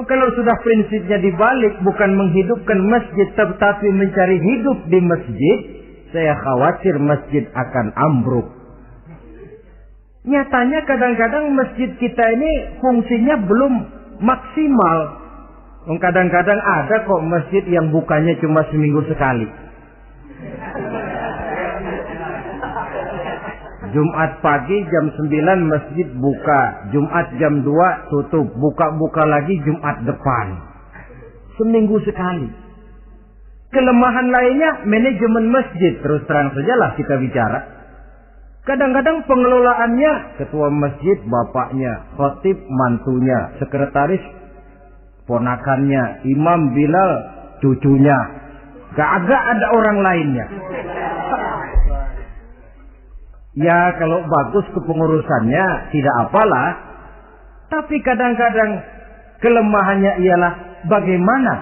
Kalau sudah prinsipnya dibalik, bukan menghidupkan masjid tetapi mencari hidup di masjid, saya khawatir masjid akan ambruk. Nyatanya kadang-kadang masjid kita ini fungsinya belum maksimal. Kadang-kadang ada kok masjid yang bukanya cuma seminggu sekali. Jumat pagi jam 9 masjid buka, Jumat jam 2 tutup, buka-buka lagi Jumat depan. Seminggu sekali. Kelemahan lainnya manajemen masjid, terus terang sajalah kita bicara. Kadang-kadang pengelolaannya ketua masjid bapaknya, khatib mantunya, sekretaris ponakannya, imam Bilal cucunya. Gak ada orang lainnya. Ya kalau bagus kepengurusannya tidak apalah. Tapi kadang-kadang kelemahannya ialah bagaimana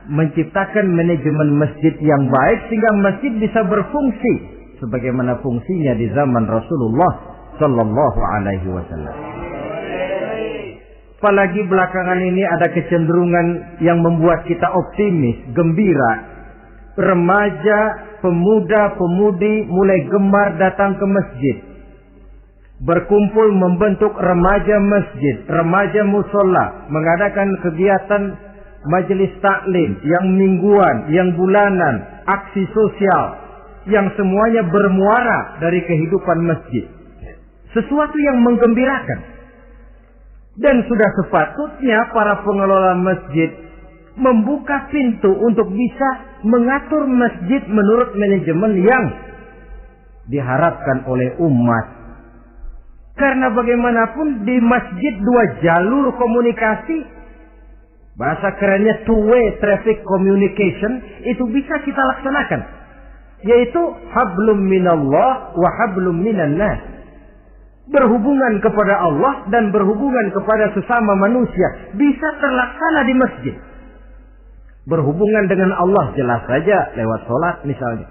menciptakan manajemen masjid yang baik sehingga masjid bisa berfungsi sebagaimana fungsinya di zaman Rasulullah Sallallahu Alaihi Wasallam. Apalagi belakangan ini ada kecenderungan yang membuat kita optimis, gembira. Remaja, pemuda-pemudi mulai gemar datang ke masjid. Berkumpul membentuk remaja masjid, remaja musola, mengadakan kegiatan majelis taklim yang mingguan, yang bulanan, aksi sosial, yang semuanya bermuara dari kehidupan masjid. Sesuatu yang menggembirakan. Dan sudah sepatutnya para pengelola masjid membuka pintu untuk bisa mengatur masjid menurut manajemen yang diharapkan oleh umat. Karena bagaimanapun di masjid dua jalur komunikasi, bahasa kerennya two-way traffic communication, itu bisa kita laksanakan. Yaitu hablum minallah wa hablum minan nas. Berhubungan kepada Allah dan berhubungan kepada sesama manusia bisa terlaksana di masjid. Berhubungan dengan Allah jelas saja lewat sholat misalnya.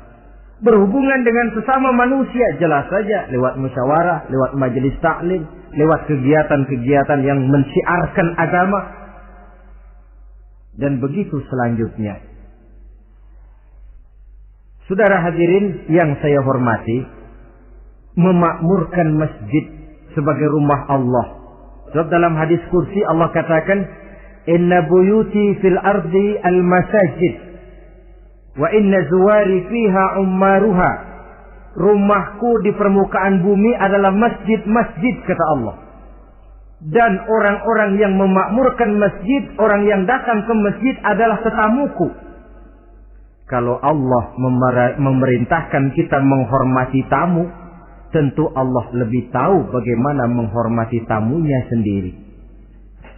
Berhubungan dengan sesama manusia jelas saja lewat musyawarah, lewat majelis taklim, lewat kegiatan-kegiatan yang mensiarkan agama. Dan begitu selanjutnya. Saudara hadirin yang saya hormati, memakmurkan masjid sebagai rumah Allah. Sebab dalam hadis kursi Allah katakan, Inna buyuti fil ardi al-masajid wa inna zuwari fiha ummaruha. Rumahku di permukaan bumi adalah masjid-masjid, kata Allah. Dan orang-orang yang memakmurkan masjid, orang yang datang ke masjid adalah tetamuku. Kalau Allah memerintahkan kita menghormati tamu, tentu Allah lebih tahu bagaimana menghormati tamunya sendiri.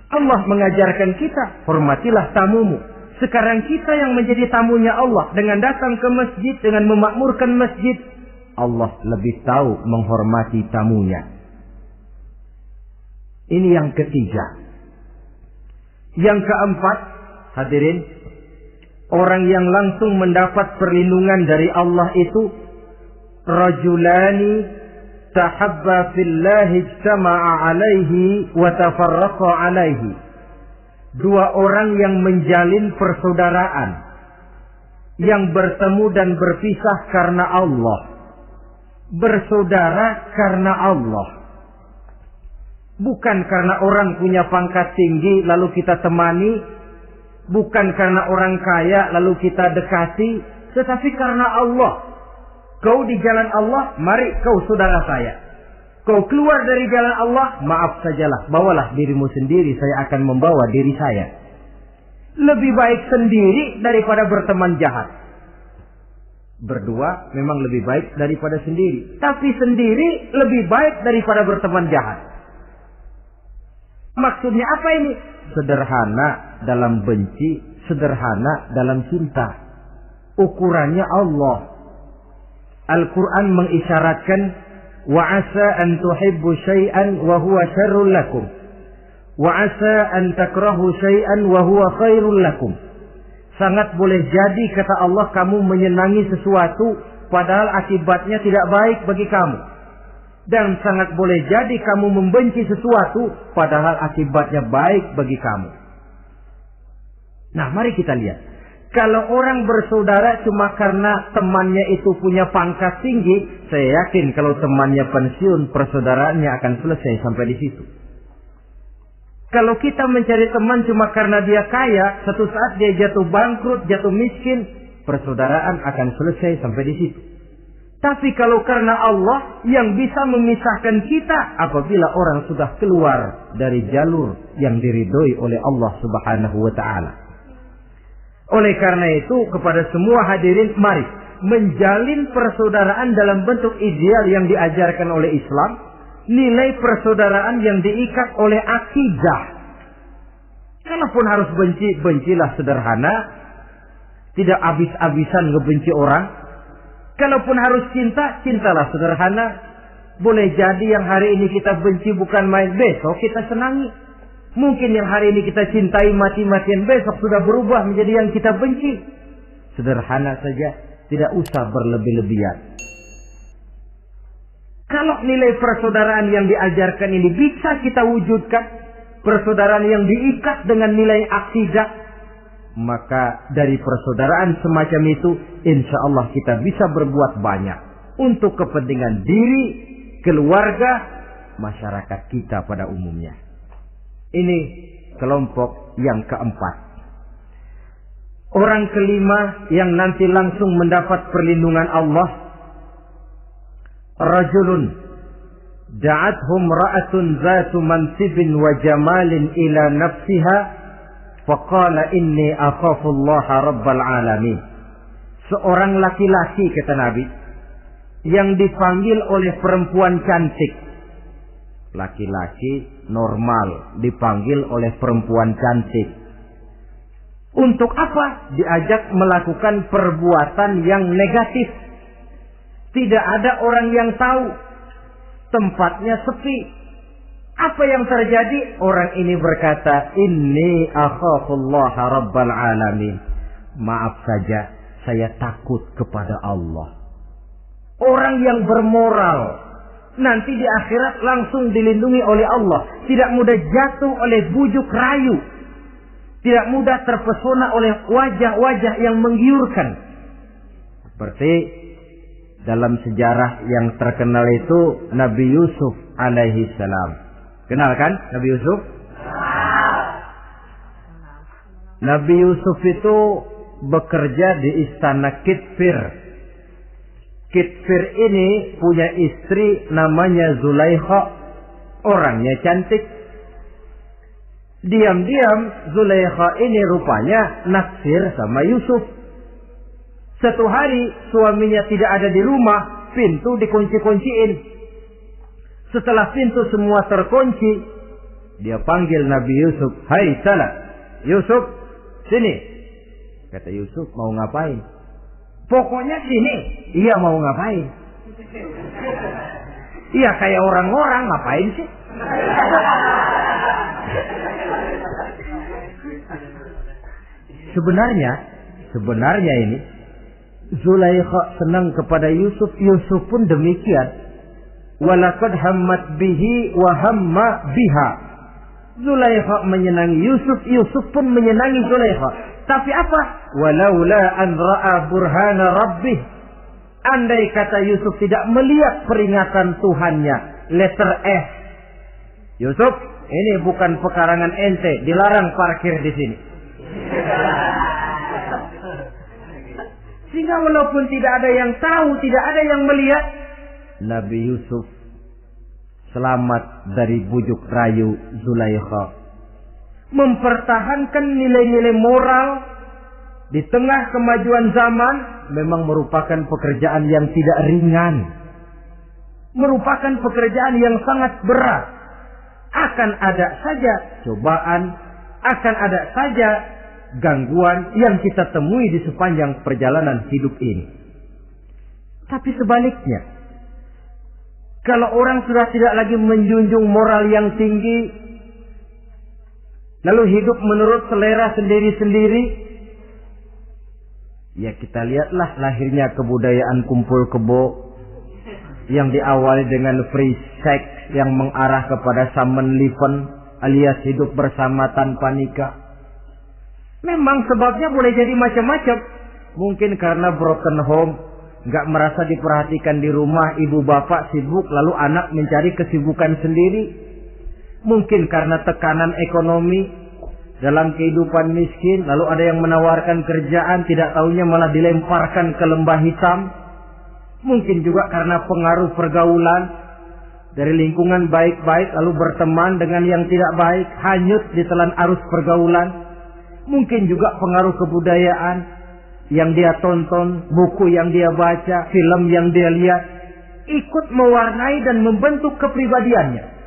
Allah mengajarkan kita, hormatilah tamumu. Sekarang kita yang menjadi tamunya Allah dengan datang ke masjid, dengan memakmurkan masjid, Allah lebih tahu menghormati tamunya. Ini yang ketiga. Yang keempat, hadirin, orang yang langsung mendapat perlindungan dari Allah itu rajulani tahabba fillahi ijtama'a alaihi wa tafarraqa alaihi. Dua orang yang menjalin persaudaraan, yang bertemu dan berpisah karena Allah, bersaudara karena Allah, bukan karena orang punya pangkat tinggi lalu kita temani, bukan karena orang kaya lalu kita dekati, tetapi karena Allah. Kau di jalan Allah, mari kau saudara saya. Kau keluar dari jalan Allah, maaf sajalah, bawalah dirimu sendiri, saya akan membawa diri saya. Lebih baik sendiri daripada berteman jahat. Berdua memang lebih baik daripada sendiri, tapi sendiri lebih baik daripada berteman jahat. Maksudnya apa ini? Sederhana dalam benci, sederhana dalam cinta. Ukurannya Allah. Al-Quran mengisyaratkan wa asa an tuhibbu syai'an wa huwa syarrul lakum wa asa an takrahu syai'an wa huwa khairul lakum. Sangat boleh jadi, kata Allah, kamu menyenangi sesuatu padahal akibatnya tidak baik bagi kamu, dan sangat boleh jadi kamu membenci sesuatu padahal akibatnya baik bagi kamu. Nah, mari kita lihat. Kalau orang bersaudara cuma karena temannya itu punya pangkat tinggi, saya yakin kalau temannya pensiun, persaudaraannya akan selesai sampai di situ. Kalau kita mencari teman cuma karena dia kaya, satu saat dia jatuh bangkrut, jatuh miskin, persaudaraan akan selesai sampai di situ. Tapi kalau karena Allah yang bisa memisahkan kita apabila orang sudah keluar dari jalur yang diridhoi oleh Allah Subhanahu wa taala. Oleh karena itu kepada semua hadirin, mari menjalin persaudaraan dalam bentuk ideal yang diajarkan oleh Islam, nilai persaudaraan yang diikat oleh akidah. Kalaupun harus benci, bencilah sederhana, tidak habis-habisan ngebenci orang. Kalaupun harus cinta, cintalah sederhana. Boleh jadi yang hari ini kita benci bukan main, besok kita senangi. Mungkin yang hari ini kita cintai mati-matian, besok sudah berubah menjadi yang kita benci. Sederhana saja, tidak usah berlebih-lebihan. Kalau nilai persaudaraan yang diajarkan ini bisa kita wujudkan, persaudaraan yang diikat dengan nilai akidah, maka dari persaudaraan semacam itu, insya Allah kita bisa berbuat banyak untuk kepentingan diri, keluarga, masyarakat kita pada umumnya. Ini kelompok yang keempat. Orang kelima yang nanti langsung mendapat perlindungan Allah, rajulun da'athum ra'atun zatu mansibin wa jamalin ila nafsiha faqala inni akhafullaha rabbal alamin. Seorang laki-laki, kata Nabi, yang dipanggil oleh perempuan cantik. Laki-laki normal dipanggil oleh perempuan cantik. Untuk apa? Diajak melakukan perbuatan yang negatif. Tidak ada orang yang tahu. Tempatnya sepi. Apa yang terjadi? Orang ini berkata, inni akhafullaha rabbal alamin. Maaf saja, saya takut kepada Allah. Orang yang bermoral nanti di akhirat langsung dilindungi oleh Allah. Tidak mudah jatuh oleh bujuk rayu. Tidak mudah terpesona oleh wajah-wajah yang menggiurkan. Seperti dalam sejarah yang terkenal itu Nabi Yusuf alaihi salam. Kenal kan Nabi Yusuf? Nabi Yusuf itu bekerja di istana Kitfir. Kitfir ini punya istri namanya Zulaikha. Orangnya cantik. Diam-diam Zulaikha ini rupanya naksir sama Yusuf. Satu hari suaminya tidak ada di rumah, pintu dikunci-kunciin. Setelah pintu semua terkunci, dia panggil Nabi Yusuf, "Hai salah, Yusuf, sini." Kata Yusuf, "Mau ngapain?" "Pokoknya sini." "Iya, mau ngapain?" "Iya, kayak orang-orang, ngapain sih?" Sebenarnya ini Zulaikha senang kepada Yusuf, Yusuf pun demikian. Walaqad hammat bihi wa hamma biha. Zulaikha menyenangi Yusuf, Yusuf pun menyenangi Zulaikha. Tapi apa? Walaula an ra'a burhana rabbih. Andai kata Yusuf tidak melihat peringatan Tuhannya, letter S. Yusuf, ini bukan pekarangan ente, dilarang parkir di sini. Sehingga walaupun tidak ada yang tahu, tidak ada yang melihat, Nabi Yusuf selamat dari bujuk rayu Zulaikha. Mempertahankan nilai-nilai moral di tengah kemajuan zaman memang merupakan pekerjaan yang tidak ringan. Merupakan pekerjaan yang sangat berat. Akan ada saja cobaan, akan ada saja gangguan yang kita temui di sepanjang perjalanan hidup ini. Tapi sebaliknya, kalau orang sudah tidak lagi menjunjung moral yang tinggi, lalu hidup menurut selera sendiri-sendiri, ya kita lihatlah lahirnya kebudayaan kumpul kebo yang diawali dengan free sex yang mengarah kepada Samenleven alias hidup bersama tanpa nikah. Memang sebabnya boleh jadi macam-macam. Mungkin karena broken home, nggak merasa diperhatikan di rumah, ibu bapak sibuk, lalu anak mencari kesibukan sendiri. Mungkin karena tekanan ekonomi dalam kehidupan miskin, lalu ada yang menawarkan kerjaan, tidak taunya malah dilemparkan ke lembah hitam. Mungkin juga karena pengaruh pergaulan dari lingkungan baik-baik, lalu berteman dengan yang tidak baik, hanyut di telan arus pergaulan. Mungkin juga pengaruh kebudayaan yang dia tonton, buku yang dia baca, film yang dia lihat, ikut mewarnai dan membentuk kepribadiannya.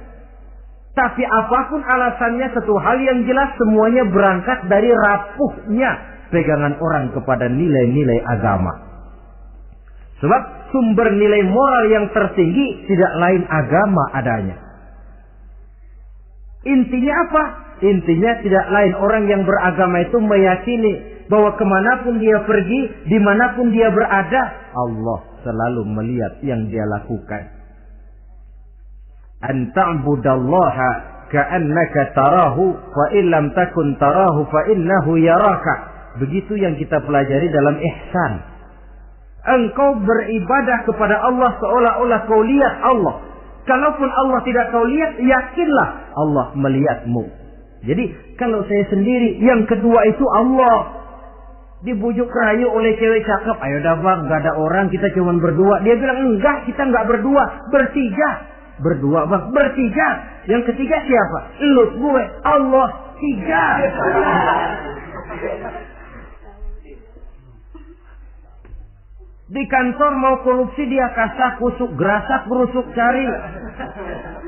Tapi apapun alasannya, satu hal yang jelas, semuanya berangkat dari rapuhnya pegangan orang kepada nilai-nilai agama. Sebab sumber nilai moral yang tertinggi tidak lain agama adanya. Intinya apa? Intinya tidak lain, orang yang beragama itu meyakini bahwa kemanapun dia pergi, dimanapun dia berada, Allah selalu melihat yang dia lakukan. An ta'budallaha ka'annaka tarahu fa illam takun tarahu fa innahu yaraka. Begitu yang kita pelajari dalam ihsan. Engkau beribadah kepada Allah seolah-olah kau lihat Allah. Kalaupun Allah tidak kau lihat, yakinlah Allah melihatmu. Jadi kalau saya sendiri, yang kedua itu Allah. Dibujuk rayu oleh cewek cakep, ayo dah bang, gak ada orang, kita cuma berdua. Dia bilang enggak, kita enggak berdua, bertiga. Berdua bang, bertiga. Yang ketiga siapa? Lu, gue, Allah, tiga. Di kantor mau korupsi, dia kasak kusuk, gerasak berusuk, cari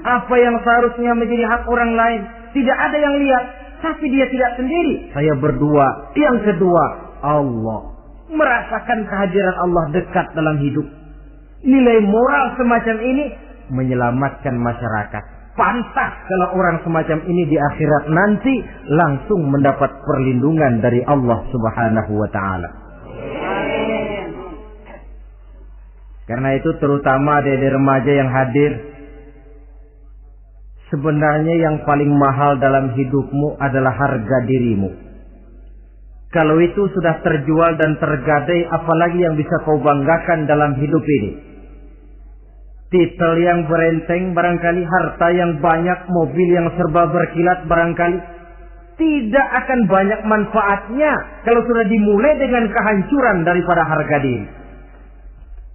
apa yang seharusnya menjadi hak orang lain. Tidak ada yang lihat, tapi dia tidak sendiri. Saya berdua. Yang kedua, Allah. Merasakan kehadiran Allah dekat dalam hidup. Nilai moral semacam ini menyelamatkan masyarakat. Pantas kalau orang semacam ini di akhirat nanti langsung mendapat perlindungan dari Allah Subhanahu wa ta'ala. Karena itu terutama adik-adik remaja yang hadir, sebenarnya yang paling mahal dalam hidupmu adalah harga dirimu. Kalau itu sudah terjual dan tergadai, apalagi yang bisa kau banggakan dalam hidup ini? Titel yang berenteng barangkali, harta yang banyak, mobil yang serba berkilat barangkali. Tidak akan banyak manfaatnya kalau sudah dimulai dengan kehancuran daripada harga diri.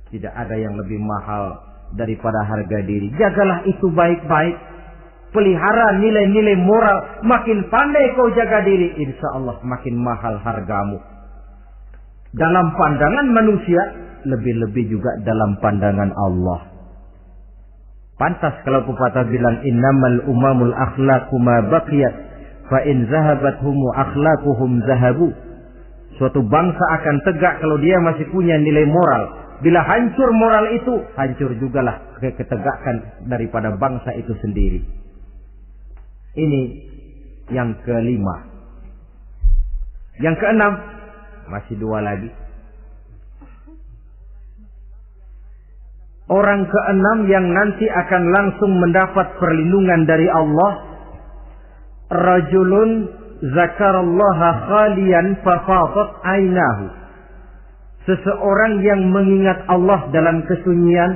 Tidak ada yang lebih mahal daripada harga diri. Jagalah itu baik-baik. Pelihara nilai-nilai moral. Makin pandai kau jaga diri, insya Allah makin mahal hargamu. Dalam pandangan manusia, lebih-lebih juga dalam pandangan Allah. Pantas kalau pepatah bilang, innamal umamul akhlaqu ma baqiyat, fa in zahabathum akhlaquhum zahabu. Suatu bangsa akan tegak kalau dia masih punya nilai moral. Bila hancur moral itu, hancur jugalah ketegakan daripada bangsa itu sendiri. Ini yang kelima. Yang keenam, masih dua lagi. Orang keenam yang nanti akan langsung mendapat perlindungan dari Allah, rajulun zakarallaha khalian fafadat ainahu. Seseorang yang mengingat Allah dalam kesunyian,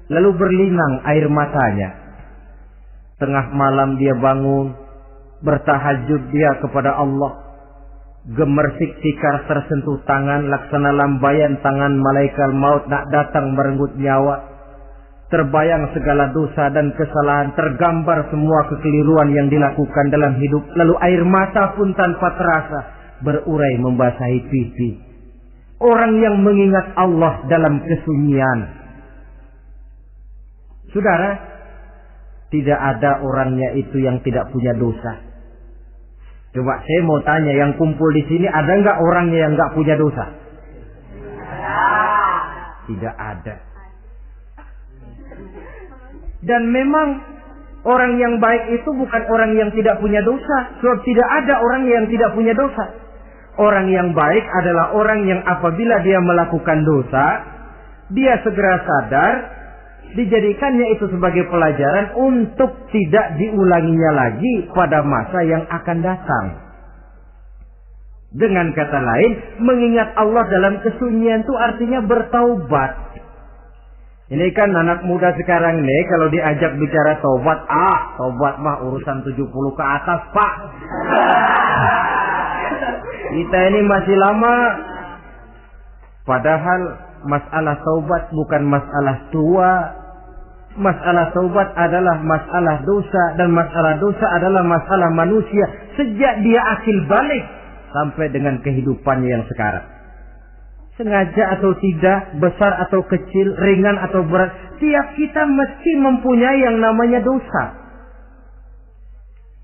lalu berlinang air matanya. Tengah malam dia bangun, bertahajud dia kepada Allah. Gemersik tikar tersentuh tangan, laksana lambaian tangan malaikat maut nak datang merenggut nyawa. Terbayang segala dosa dan kesalahan, tergambar semua kekeliruan yang dilakukan dalam hidup. Lalu air mata pun tanpa terasa berurai membasahi pipi. Orang yang mengingat Allah dalam kesunyian. Saudara, tidak ada orangnya itu yang tidak punya dosa. Coba saya mau tanya, yang kumpul di sini ada nggak orangnya yang nggak punya dosa? Tidak ada. Dan memang orang yang baik itu bukan orang yang tidak punya dosa. Sebab tidak ada orang yang tidak punya dosa. Orang yang baik adalah orang yang apabila dia melakukan dosa, dia segera sadar, dijadikannya itu sebagai pelajaran untuk tidak diulanginya lagi pada masa yang akan datang. Dengan kata lain, mengingat Allah dalam kesunyian itu artinya bertaubat. Ini kan anak muda sekarang nih, kalau diajak bicara taubat, taubat mah urusan 70 ke atas, Pak. Kita ini masih lama. Padahal masalah taubat bukan masalah tua. Masalah taubat adalah masalah dosa, dan masalah dosa adalah masalah manusia sejak dia akil balik sampai dengan kehidupannya yang sekarang. Sengaja atau tidak, besar atau kecil, ringan atau berat, tiap kita mesti mempunyai yang namanya dosa.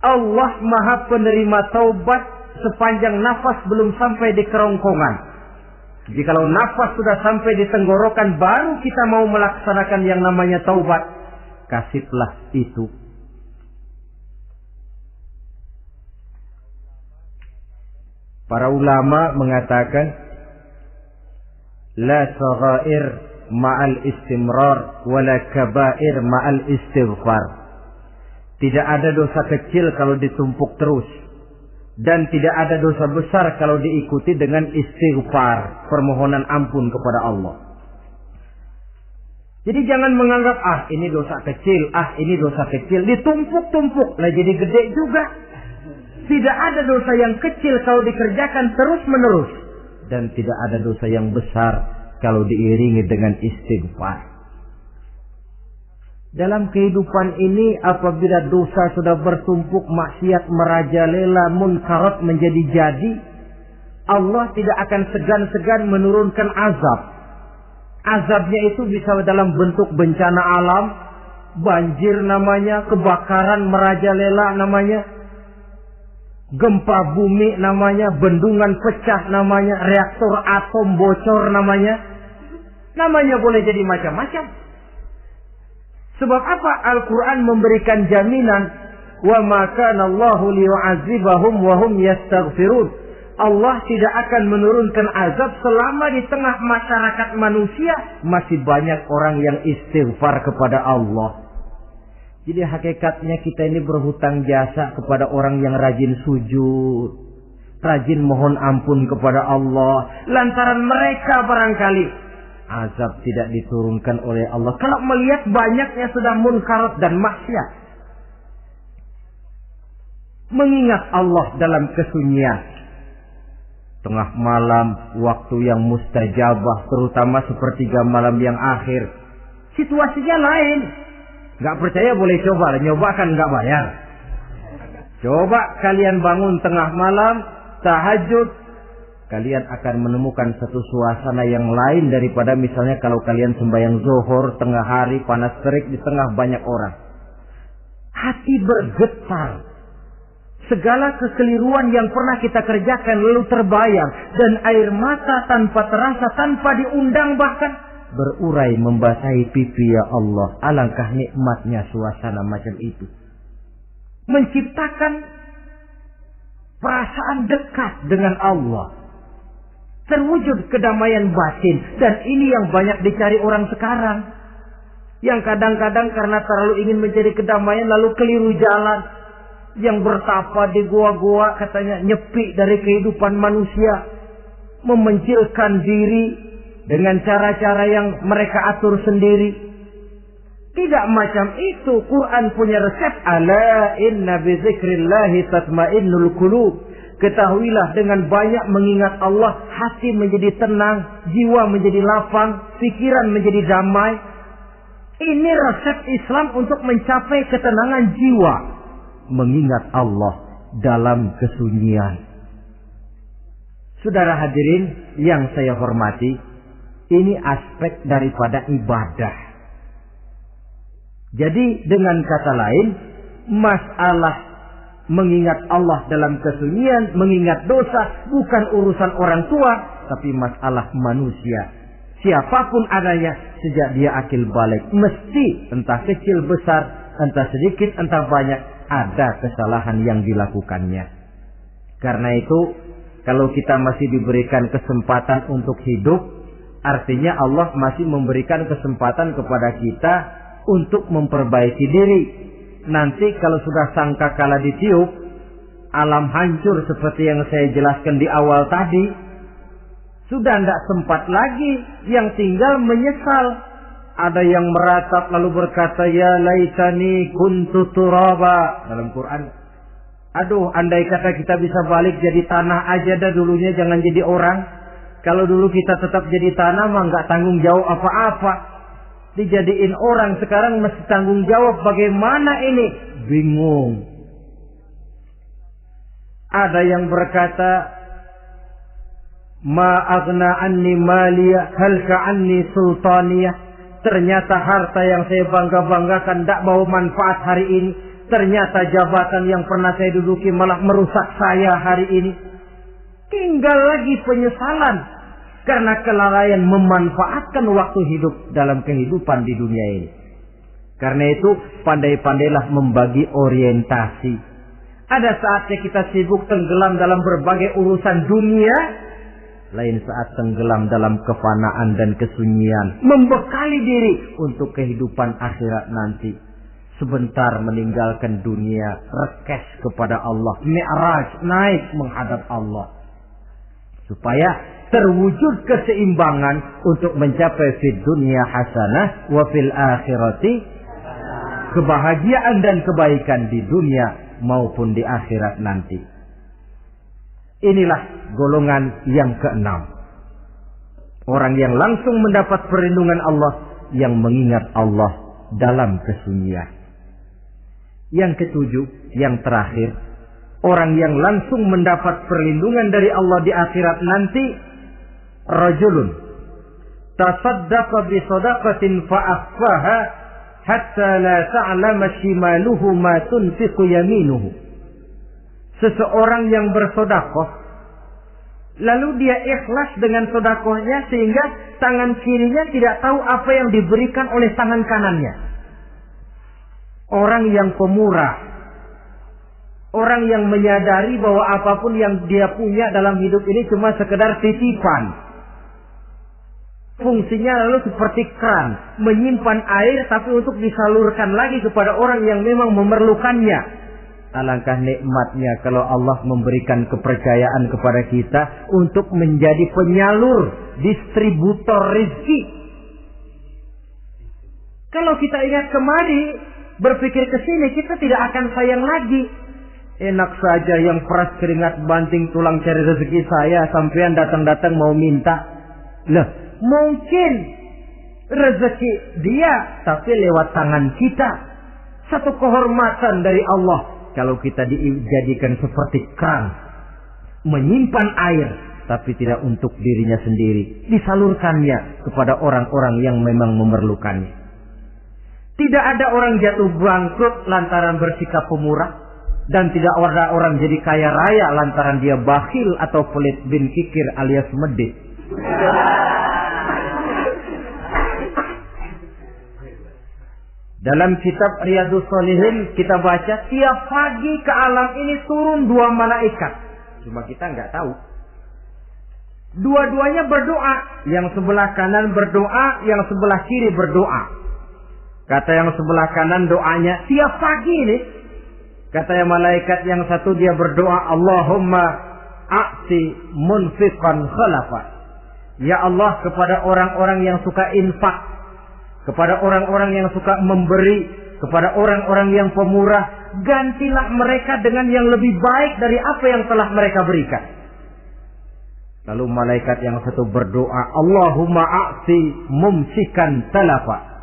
Allah Maha Penerima taubat sepanjang nafas belum sampai di kerongkongan. Jikalau nafas sudah sampai di tenggorokan, baru kita mau melaksanakan yang namanya taubat. Kasihlah itu. Para ulama mengatakan, la saghair ma'al istimrar wala kabair ma'al istighfar. Tidak ada dosa kecil kalau ditumpuk terus, dan tidak ada dosa besar kalau diikuti dengan istighfar, permohonan ampun kepada Allah. Jadi jangan menganggap ini dosa kecil, ini dosa kecil, ditumpuk-tumpuk lah jadi gede juga. Tidak ada dosa yang kecil kalau dikerjakan terus-menerus, dan tidak ada dosa yang besar kalau diiringi dengan istighfar. Dalam kehidupan ini, apabila dosa sudah bertumpuk, maksiat merajalela, munkarat menjadi jadi, Allah tidak akan segan-segan menurunkan azab. Azabnya itu bisa dalam bentuk bencana alam, banjir namanya, kebakaran merajalela namanya, gempa bumi namanya, bendungan pecah namanya, reaktor atom bocor namanya. Namanya boleh jadi macam-macam. Sebab apa? Al-Quran memberikan jaminan, wa ma kana Allahu liyu'adzibahum wa hum yastaghfirun. Allah tidak akan menurunkan azab selama di tengah masyarakat manusia masih banyak orang yang istighfar kepada Allah. Jadi hakikatnya kita ini berhutang jasa kepada orang yang rajin sujud, rajin mohon ampun kepada Allah. Lantaran mereka barangkali azab tidak diturunkan oleh Allah kalau melihat banyaknya sudah munkarat dan maksiat. Mengingat Allah dalam kesunyian, tengah malam, waktu yang mustajabah, terutama sepertiga malam yang akhir, situasinya lain. Gak percaya boleh coba, nyoba kan gak bayar. Coba kalian bangun tengah malam, tahajud, kalian akan menemukan satu suasana yang lain daripada misalnya kalau kalian sembahyang zuhur tengah hari, panas terik di tengah banyak orang. Hati bergetar. Segala kekeliruan yang pernah kita kerjakan lalu terbayang, dan air mata tanpa terasa, tanpa diundang bahkan berurai membasahi pipi. Ya Allah, alangkah nikmatnya suasana macam itu. Menciptakan perasaan dekat dengan Allah. Terwujud kedamaian batin, dan ini yang banyak dicari orang sekarang. Yang kadang-kadang karena terlalu ingin mencari kedamaian lalu keliru jalan. Yang bertapa di gua-gua katanya nyepi dari kehidupan manusia, memencilkan diri dengan cara-cara yang mereka atur sendiri. Tidak macam itu. Quran punya resep. Ala inna bi dzikrillahi tatmainnul qulub. Ketahuilah dengan banyak mengingat Allah, hati menjadi tenang, jiwa menjadi lapang, pikiran menjadi damai. Ini resep Islam untuk mencapai ketenangan jiwa. Mengingat Allah dalam kesunyian. Saudara hadirin yang saya hormati, ini aspek daripada ibadah. Jadi dengan kata lain, masalah mengingat Allah dalam kesunyian, mengingat dosa, bukan urusan orang tua, tapi masalah manusia. Siapapun adanya, sejak dia akil balik, mesti entah kecil besar, entah sedikit entah banyak, ada kesalahan yang dilakukannya. Karena itu, kalau kita masih diberikan kesempatan untuk hidup, artinya Allah masih memberikan kesempatan kepada kita untuk memperbaiki diri. Nanti kalau sudah sangkakala ditiup, alam hancur seperti yang saya jelaskan di awal tadi. Sudah tidak sempat lagi, yang tinggal menyesal. Ada yang meratap lalu berkata, ya laitani kuntu turaba. Dalam Quran, aduh, andai kata kita bisa balik jadi tanah aja dah dulunya, jangan jadi orang. Kalau dulu kita tetap jadi tanah mah nggak tanggung jawab apa-apa. Dijadiin orang sekarang mesti tanggung jawab, bagaimana ini? Bingung. Ada yang berkata, ma aghna anni maliya halka anni sultaniyah. Ternyata harta yang saya bangga-banggakan tidak bawa manfaat hari ini. Ternyata jabatan yang pernah saya duduki malah merusak saya hari ini. Tinggal lagi penyesalan karena kelalaian memanfaatkan waktu hidup dalam kehidupan di dunia ini. Karena itu pandai-pandailah membagi orientasi. Ada saatnya kita sibuk tenggelam dalam berbagai urusan dunia, lain saat tenggelam dalam kefanaan dan kesunyian, membekali diri untuk kehidupan akhirat nanti. Sebentar meninggalkan dunia, rekes kepada Allah, mi'raj, naik menghadap Allah, supaya terwujud keseimbangan untuk mencapai fid dunya hasanah wa fil akhirati, kebahagiaan dan kebaikan di dunia maupun di akhirat nanti. Inilah golongan yang keenam. Orang yang langsung mendapat perlindungan Allah, yang mengingat Allah dalam kesunyian. Yang ketujuh, yang terakhir, orang yang langsung mendapat perlindungan dari Allah di akhirat nanti, rajulun tasaddaqa bi sadaqatin fa akhfaha hatta la ta'lama shimaluhu ma tunfiqu yaminuhu. Seseorang yang bersedekah, lalu dia ikhlas dengan sedekahnya sehingga tangan kirinya tidak tahu apa yang diberikan oleh tangan kanannya. Orang yang pemurah, orang yang menyadari bahwa apapun yang dia punya dalam hidup ini cuma sekedar titipan. Fungsinya lalu seperti keran, menyimpan air tapi untuk disalurkan lagi kepada orang yang memang memerlukannya. Alangkah nikmatnya kalau Allah memberikan kepercayaan kepada kita untuk menjadi penyalur, distributor rezeki. Kalau kita ingat kemari, berpikir ke sini, kita tidak akan sayang lagi. Enak saja yang peras keringat banting tulang cari rezeki saya, sampean datang-datang mau minta. Lah, mungkin rezeki dia tapi lewat tangan kita. Satu kehormatan dari Allah kalau kita dijadikan seperti keran, menyimpan air tapi tidak untuk dirinya sendiri, disalurkannya kepada orang-orang yang memang memerlukannya. Tidak ada orang jatuh bangkrut lantaran bersikap pemurah, dan tidak ada orang jadi kaya raya lantaran dia bakhil atau pelit bin kikir alias medit. Dalam kitab Riyadhus Shalihin kita baca, tiap pagi ke alam ini turun 2 malaikat. Cuma kita nggak tahu. Dua-duanya berdoa. Yang sebelah kanan berdoa, yang sebelah kiri berdoa. Kata yang sebelah kanan doanya tiap pagi ini. Kata yang malaikat yang satu dia berdoa, Allahumma a'ti munfiqan khalafa. Ya Allah, kepada orang-orang yang suka infak, kepada orang-orang yang suka memberi, kepada orang-orang yang pemurah, gantilah mereka dengan yang lebih baik dari apa yang telah mereka berikan. Lalu malaikat yang satu berdoa, Allahumma a'ti mumsikan talafa.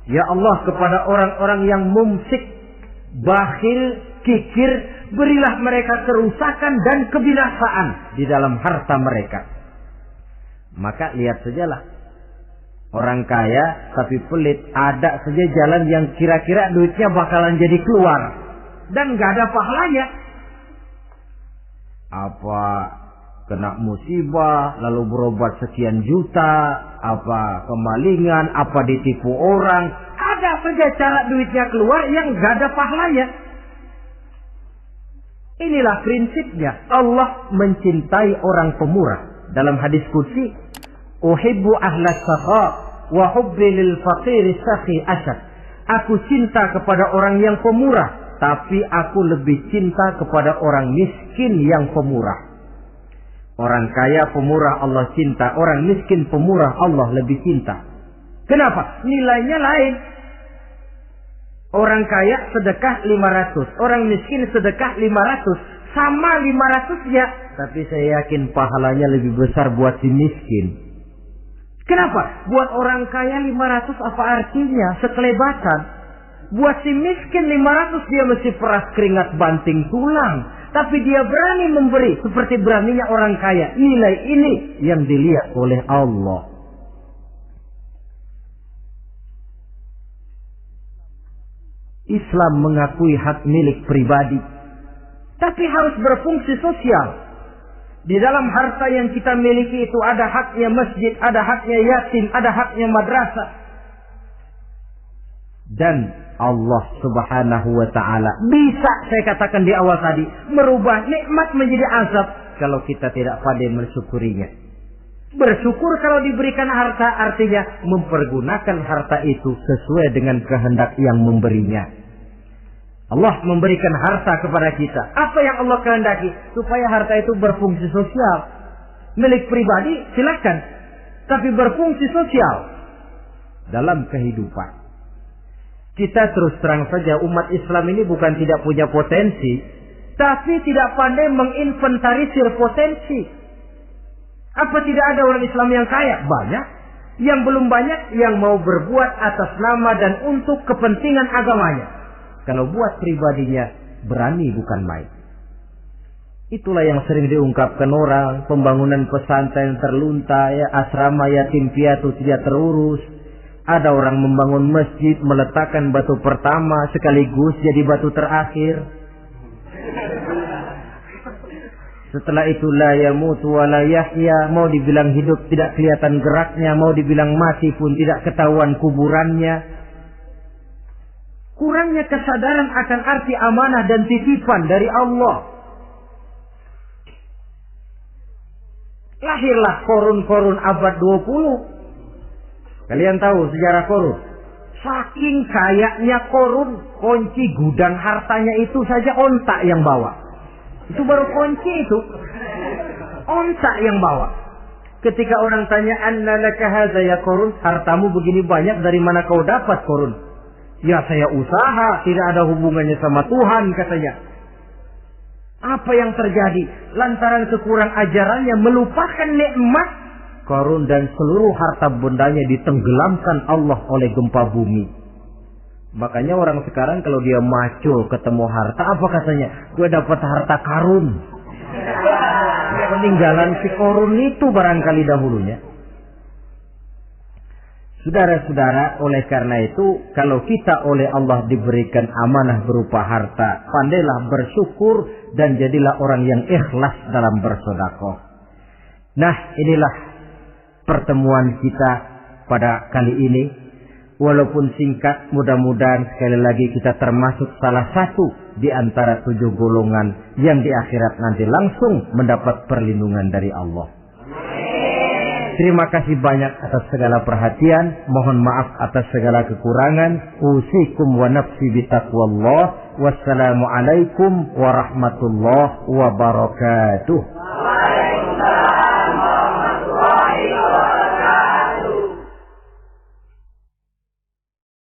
Ya Allah, kepada orang-orang yang mumsik, bakhil, kikir, berilah mereka kerusakan dan kebinasaan di dalam harta mereka. Maka lihat sajalah, orang kaya tapi pelit, ada saja jalan yang kira-kira duitnya bakalan jadi keluar dan gak ada pahalanya. Apa kena musibah lalu berobat sekian juta, apa kemalingan, apa ditipu orang, ada saja cara duitnya keluar yang gak ada pahalanya. Inilah prinsipnya. Allah mencintai orang pemurah. Dalam hadis qudsi, uhibbu ahlas sakha wa hubbi lil faqir sakhi asad. Aku cinta kepada orang yang pemurah tapi aku lebih cinta kepada orang miskin yang pemurah. Orang kaya pemurah Allah cinta, orang miskin pemurah Allah lebih cinta. Kenapa? Nilainya lain. Orang kaya sedekah 500, orang miskin sedekah 500. Sama 500 ya, tapi saya yakin pahalanya lebih besar buat si miskin. Kenapa? Buat orang kaya 500 apa artinya? Sekelebatan. Buat si miskin 500 dia mesti peras keringat banting tulang. Tapi dia berani memberi seperti beraninya orang kaya. Nilai ini yang dilihat oleh Allah. Islam mengakui hak milik pribadi, tapi harus berfungsi sosial. Di dalam harta yang kita miliki itu ada haknya masjid, ada haknya yatim, ada haknya madrasah. Dan Allah Subhanahu wa ta'ala bisa, saya katakan di awal tadi, merubah nikmat menjadi azab kalau kita tidak pandai mensyukurinya. Bersyukur kalau diberikan harta artinya mempergunakan harta itu sesuai dengan kehendak yang memberinya. Allah memberikan harta kepada kita. Apa yang Allah kehendaki? Supaya harta itu berfungsi sosial. Milik pribadi silakan, tapi berfungsi sosial dalam kehidupan. Kita terus terang saja, umat Islam ini bukan tidak punya potensi, tapi tidak pandai menginventarisir potensi. Apa tidak ada orang Islam yang kaya? Banyak. Yang belum banyak yang mau berbuat atas nama dan untuk kepentingan agamanya. Kalau buat pribadinya berani bukan main. Itulah yang sering diungkapkan orang, pembangunan pesantren terlunta, ya, asrama yatim piatu tidak terurus. Ada orang membangun masjid, meletakkan batu pertama sekaligus jadi batu terakhir. Setelah itu la yamutu wa la yahya, mau dibilang hidup tidak kelihatan geraknya, mau dibilang mati pun tidak ketahuan kuburannya. Kurangnya kesadaran akan arti amanah dan titipan dari Allah. Lahirlah korun-korun abad 20. Kalian tahu sejarah korun? Saking kayaknya korun, kunci gudang hartanya itu saja onta yang bawa. Itu baru kunci itu. Onta yang bawa. Ketika orang tanya, "Anna laka hadza ya korun?" Hartamu begini banyak, dari mana kau dapat korun? Ya saya usaha, tidak ada hubungannya sama Tuhan katanya. Apa yang terjadi? Lantaran kekurang ajarannya melupakan nikmat. Korun dan seluruh harta bendanya ditenggelamkan Allah oleh gempa bumi. Makanya orang sekarang kalau dia macul ketemu harta, apa katanya? Gue dapat harta karun. Peninggalan si korun itu barangkali dahulunya. Saudara-saudara, oleh karena itu, kalau kita oleh Allah diberikan amanah berupa harta, pandailah bersyukur dan jadilah orang yang ikhlas dalam bersedekah. Nah, inilah pertemuan kita pada kali ini. Walaupun singkat, mudah-mudahan sekali lagi kita termasuk salah satu di antara 7 golongan yang di akhirat nanti langsung mendapat perlindungan dari Allah. Terima kasih banyak atas segala perhatian. Mohon maaf atas segala kekurangan. Usikum wa nafsi bitaqwallah. Wassalamualaikum warahmatullahi wabarakatuh.